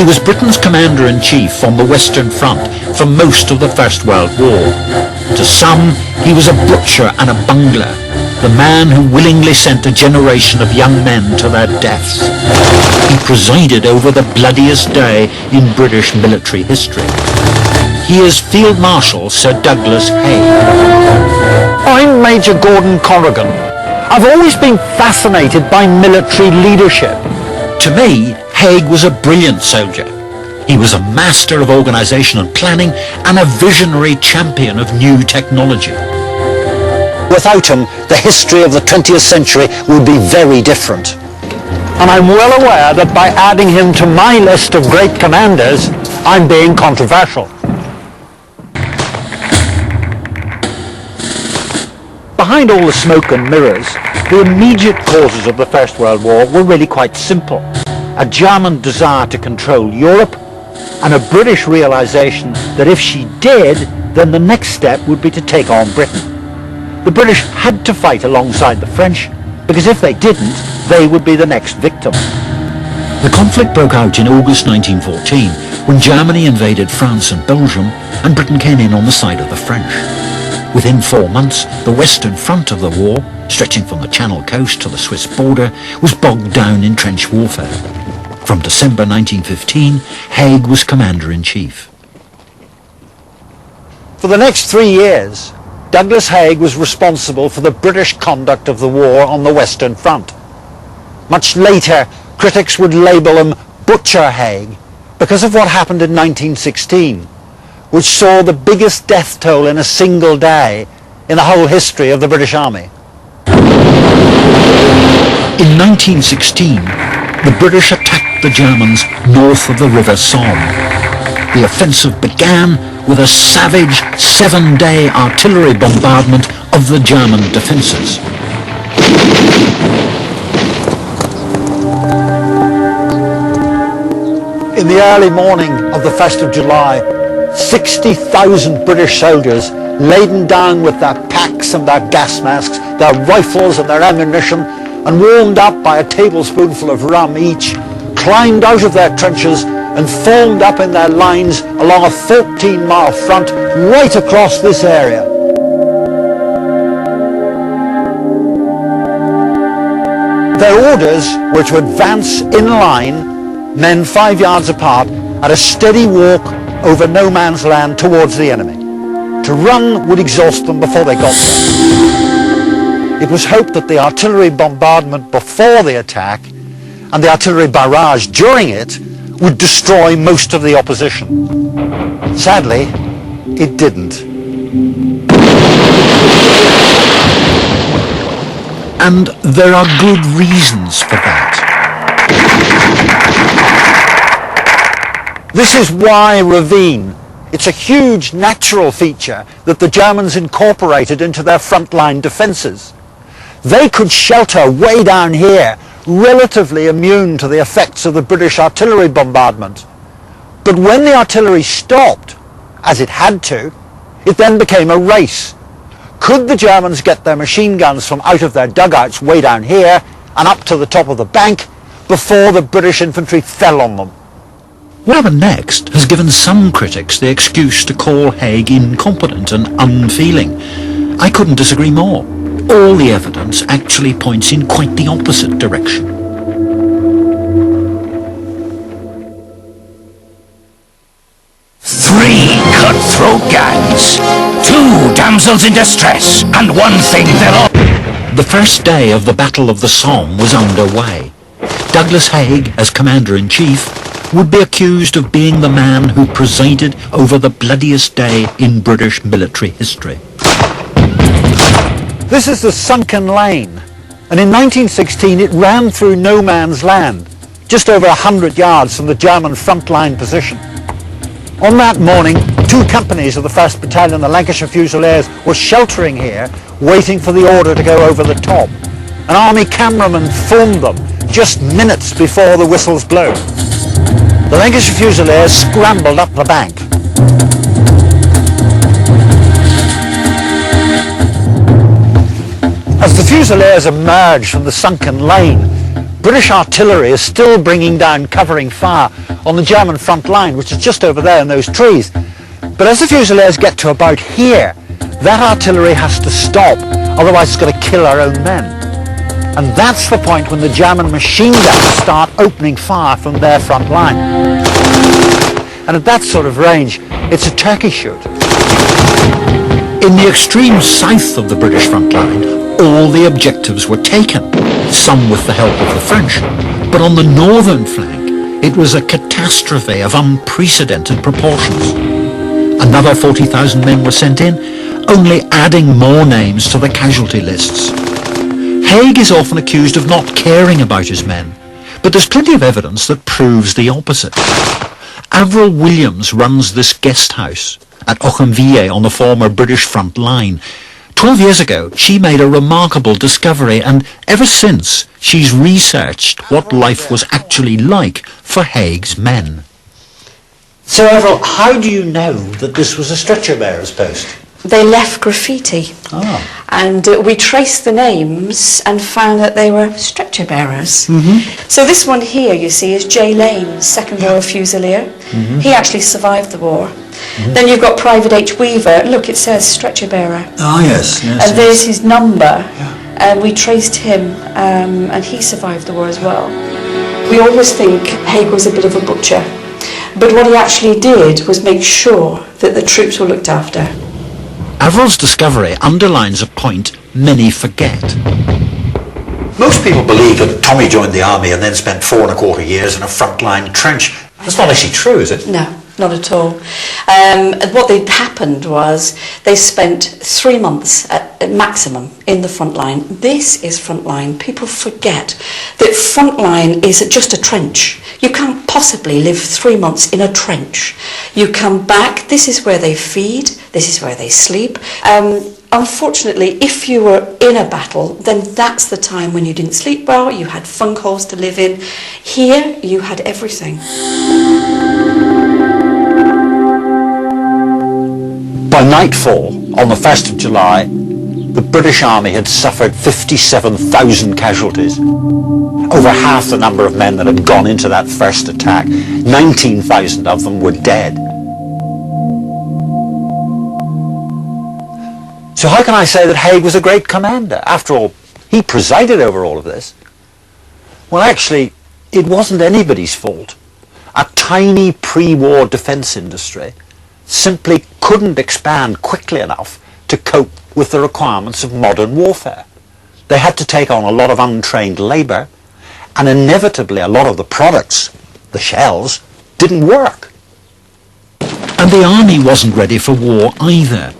He was Britain's commander-in-chief on the Western Front for most of the First World War. To some, he was a butcher and a bungler, the man who willingly sent a generation of young men to their deaths. He presided over the bloodiest day in British military history. He is Field Marshal Sir Douglas Haig. I'm Major Gordon Corrigan. I've always been fascinated by military leadership. To me, Haig was a brilliant soldier. He was a master of organisation and planning and a visionary champion of new technology. Without him, the history of the 20th century would be very different. And I'm well aware that by adding him to my list of great commanders, I'm being controversial. Behind all the smoke and mirrors, the immediate causes of the First World War were really quite simple. A German desire to control Europe, and a British realisation that if she did, then the next step would be to take on Britain. The British had to fight alongside the French, because if they didn't, they would be the next victim. The conflict broke out in August 1914, when Germany invaded France and Belgium, and Britain came in on the side of the French. Within 4 months, the Western Front of the war, stretching from the Channel coast to the Swiss border, was bogged down in trench warfare. From December 1915, Haig was Commander-in-Chief. For the next 3 years, Douglas Haig was responsible for the British conduct of the war on the Western Front. Much later, critics would label him Butcher Haig because of what happened in 1916, which saw the biggest death toll in a single day in the whole history of the British Army. In 1916, the British attacked the Germans north of the River Somme. The offensive began with a savage 7-day artillery bombardment of the German defences. In the early morning of the 1st of July, 60,000 British soldiers, laden down with their packs and their gas masks, their rifles and their ammunition, and warmed up by a tablespoonful of rum each, climbed out of their trenches and formed up in their lines along a 14-mile front right across this area. Their orders were to advance in line, men 5 yards apart, at a steady walk over no man's land towards the enemy. To run would exhaust them before they got there. It was hoped that the artillery bombardment before the attack and the artillery barrage during it would destroy most of the opposition. Sadly, it didn't. And there are good reasons for that. This is Wye Ravine. It's a huge natural feature that the Germans incorporated into their frontline defences. They could shelter way down here, relatively immune to the effects of the British artillery bombardment. But when the artillery stopped, as it had to, it then became a race. Could the Germans get their machine guns from out of their dugouts way down here and up to the top of the bank before the British infantry fell on them? What happened next has given some critics the excuse to call Haig incompetent and unfeeling. I couldn't disagree more. All the evidence actually points in quite the opposite direction. Three cutthroat gangs, 2 damsels in distress, and one thing thereof. The first day of the Battle of the Somme was underway. Douglas Haig, as Commander-in-Chief, would be accused of being the man who presided over the bloodiest day in British military history. This is the Sunken Lane, and in 1916 it ran through no man's land, just over 100 yards from the German frontline position. On that morning, 2 companies of the 1st Battalion, the Lancashire Fusiliers, were sheltering here, waiting for the order to go over the top. An army cameraman filmed them just minutes before the whistles blew. The Lancashire Fusiliers scrambled up the bank. As the Fusiliers emerged from the sunken lane, British artillery is still bringing down covering fire on the German front line, which is just over there in those trees. But as the Fusiliers get to about here, that artillery has to stop, otherwise it's going to kill our own men. And that's the point when the German machine guns start opening fire from their front line. And at that sort of range, it's a turkey shoot. In the extreme south of the British front line, all the objectives were taken, some with the help of the French, but on the northern flank, it was a catastrophe of unprecedented proportions. Another 40,000 men were sent in, only adding more names to the casualty lists. Haig is often accused of not caring about his men, but there's plenty of evidence that proves the opposite. Avril Williams runs this guest house at Auchinville on the former British front line. 12 years ago, she made a remarkable discovery, and ever since, she's researched what life was actually like for Haig's men. So, Avril, how do you know that this was a stretcher bearer's post? They left graffiti, and we traced the names and found that they were stretcher bearers. So this one here, you see, is J. Lane, 2nd Royal Fusilier. He actually survived the war. Then you've got Private H. Weaver. Look, it says stretcher bearer. Oh, yes. And there's his number, and we traced him, and he survived the war as well. We always think Haig was a bit of a butcher, but what he actually did was make sure that the troops were looked after. Avril's discovery underlines a point many forget. Most people believe that Tommy joined the army and then spent 4¼ years in a frontline trench. That's not actually true, is it? No, not at all. What happened was they spent 3 months at maximum in the front line. This is front line. People forget that front line is just a trench. You can't possibly live 3 months in a trench. You come back, this is where they feed, this is where they sleep. Unfortunately, if you were in a battle, then that's the time when you didn't sleep well, you had funk holes to live in. Here, you had everything. By nightfall, on the 1st of July, the British Army had suffered 57,000 casualties. Over half the number of men that had gone into that first attack. 19,000 of them were dead. So how can I say that Haig was a great commander? After all, he presided over all of this. Well, actually, it wasn't anybody's fault. A tiny pre-war defence industry simply couldn't expand quickly enough to cope with the requirements of modern warfare. They had to take on a lot of untrained labour, and inevitably a lot of the products, the shells, didn't work. And the army wasn't ready for war either.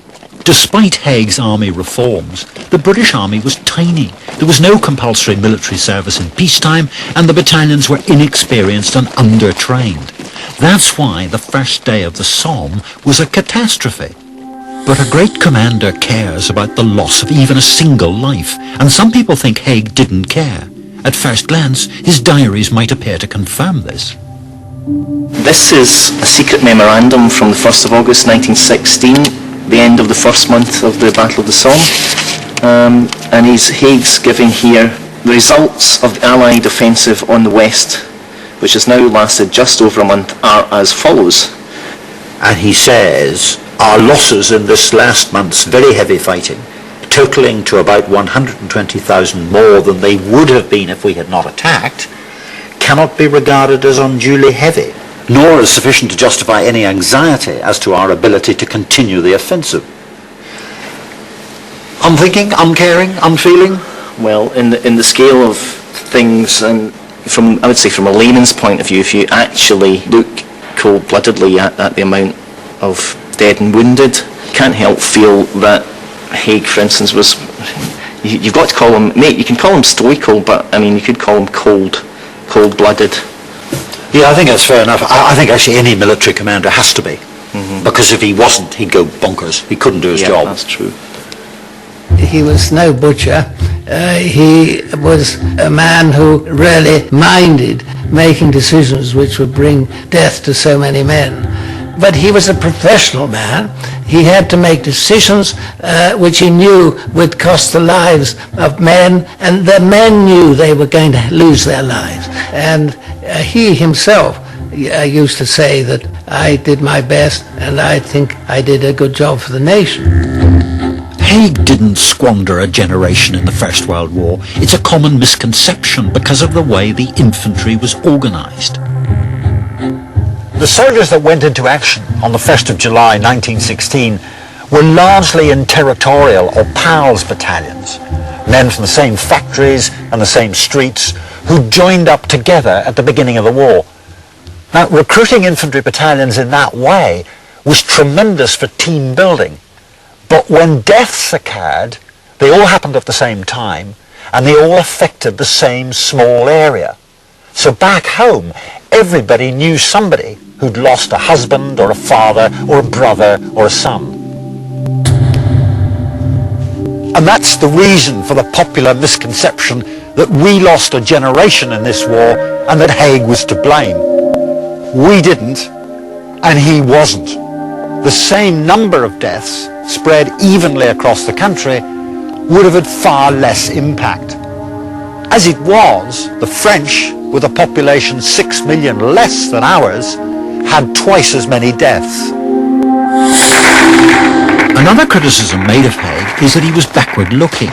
Despite Haig's army reforms, the British army was tiny. There was no compulsory military service in peacetime, and the battalions were inexperienced and under-trained. That's why the first day of the Somme was a catastrophe. But a great commander cares about the loss of even a single life, and some people think Haig didn't care. At first glance, his diaries might appear to confirm this. This is a secret memorandum from the 1st of August 1916. The end of the first month of the Battle of the Somme, and Haig's giving here the results of the Allied offensive on the west, which has now lasted just over a month, are as follows. And he says, our losses in this last month's very heavy fighting, totalling to about 120,000 more than they would have been if we had not attacked, cannot be regarded as unduly heavy, nor as sufficient to justify any anxiety as to our ability to continue the offensive. Unthinking, uncaring, unfeeling? Well, in the scale of things, and I would say from a layman's point of view, if you actually look cold-bloodedly at the amount of dead and wounded, can't help feel that Haig, for instance, was... You've got to call him... Mate, you can call him stoical, but, I mean, you could call him cold-blooded. Yeah, I think that's fair enough. I think actually any military commander has to be. Because if he wasn't, he'd go bonkers. He couldn't do his job. That's true. He was no butcher. He was a man who really minded making decisions which would bring death to so many men. But he was a professional man. He had to make decisions which he knew would cost the lives of men, and the men knew they were going to lose their lives. And he himself used to say that I did my best and I think I did a good job for the nation. Haig didn't squander a generation in the First World War. It's a common misconception because of the way the infantry was organised. The soldiers that went into action on the 1st of July 1916 were largely in territorial or PALS battalions, men from the same factories and the same streets who joined up together at the beginning of the war. Now, recruiting infantry battalions in that way was tremendous for team building, but when deaths occurred, they all happened at the same time and they all affected the same small area. So back home, everybody knew somebody who'd lost a husband or a father or a brother or a son. And that's the reason for the popular misconception that we lost a generation in this war and that Haig was to blame. We didn't, and he wasn't. The same number of deaths spread evenly across the country would have had far less impact. As it was, the French, with a population 6 million less than ours, had twice as many deaths. Another criticism made of Haig is that he was backward-looking.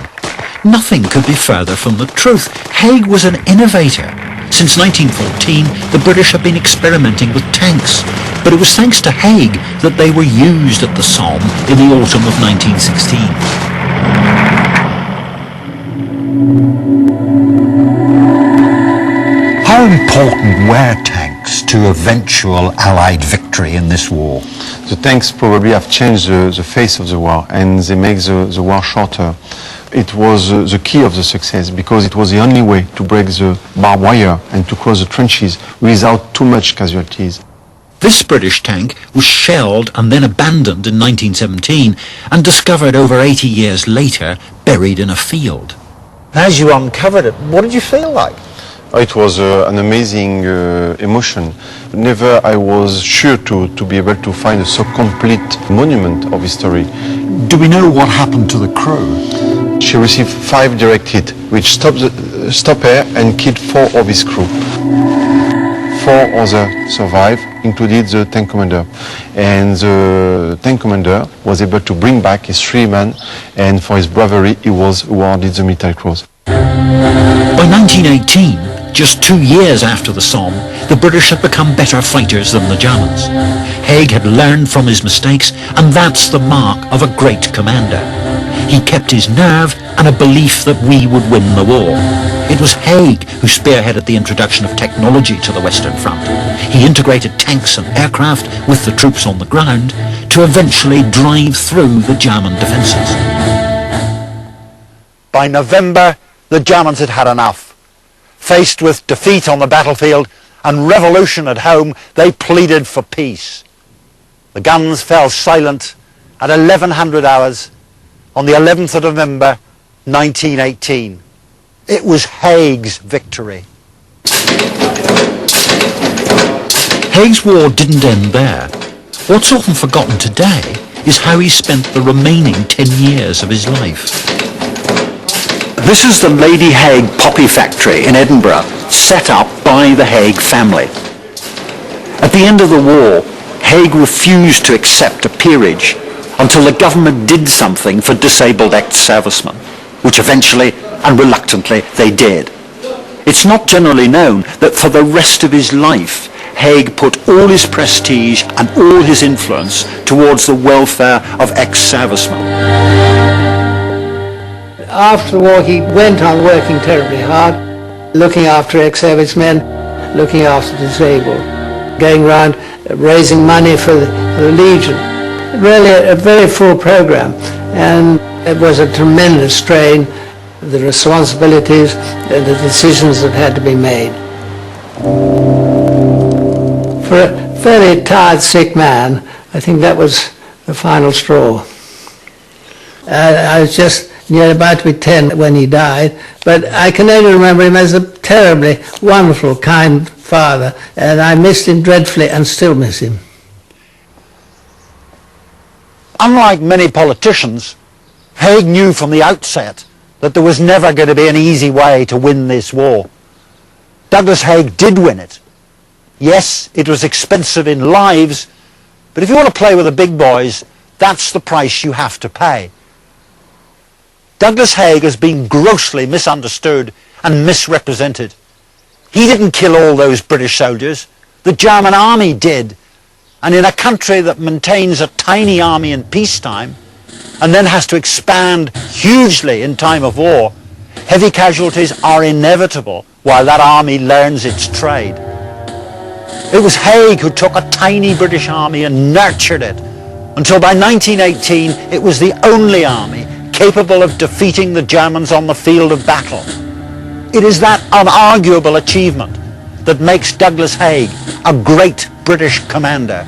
Nothing could be further from the truth. Haig was an innovator. Since 1914, the British have been experimenting with tanks, but it was thanks to Haig that they were used at the Somme in the autumn of 1916. How important were tanks to eventual Allied victory in this war? The tanks probably have changed the face of the war, and they make the war shorter. It was the key of the success because it was the only way to break the barbed wire and to cross the trenches without too much casualties. This British tank was shelled and then abandoned in 1917 and discovered over 80 years later buried in a field. As you uncovered it, what did you feel like? It was an amazing emotion. Never I was sure to be able to find a so complete monument of history. Do we know what happened to the crew? She received 5 direct hits, which stopped her and killed 4 of his crew. 4 others survived, including the tank commander. And the tank commander was able to bring back his 3 men, and for his bravery he was awarded the Military Cross. By 1918, just 2 years after the Somme, the British had become better fighters than the Germans. Haig had learned from his mistakes, and that's the mark of a great commander. He kept his nerve and a belief that we would win the war. It was Haig who spearheaded the introduction of technology to the Western Front. He integrated tanks and aircraft with the troops on the ground to eventually drive through the German defences. By November, the Germans had had enough. Faced with defeat on the battlefield and revolution at home, they pleaded for peace. The guns fell silent at 1100 hours on the 11th of November 1918. It was Haig's victory. Haig's war didn't end there. What's often forgotten today is how he spent the remaining 10 years of his life. This is the Lady Haig poppy factory in Edinburgh, set up by the Haig family. At the end of the war, Haig refused to accept a peerage until the government did something for disabled ex-servicemen, which eventually and reluctantly they did. It's not generally known that for the rest of his life, Haig put all his prestige and all his influence towards the welfare of ex-servicemen. After the war, he went on working terribly hard, looking after ex-servicemen, looking after the disabled, going around raising money for the Legion. Really a very full program, and it was a tremendous strain, the responsibilities and the decisions that had to be made. For a fairly tired, sick man, I think that was the final straw. I was just about to be 10 when he died, but I can only remember him as a terribly wonderful, kind father, and I missed him dreadfully and still miss him. unlike many politicians, Haig knew from the outset that there was never going to be an easy way to win this war. Douglas Haig did win it. Yes, it was expensive in lives, but if you want to play with the big boys, that's the price you have to pay. Douglas Haig has been grossly misunderstood and misrepresented. He didn't kill all those British soldiers. The German army did. And in a country that maintains a tiny army in peacetime and then has to expand hugely in time of war, heavy casualties are inevitable while that army learns its trade. It was Haig who took a tiny British army and nurtured it until by 1918 it was the only army capable of defeating the Germans on the field of battle. It is that unarguable achievement that makes Douglas Haig a great British commander.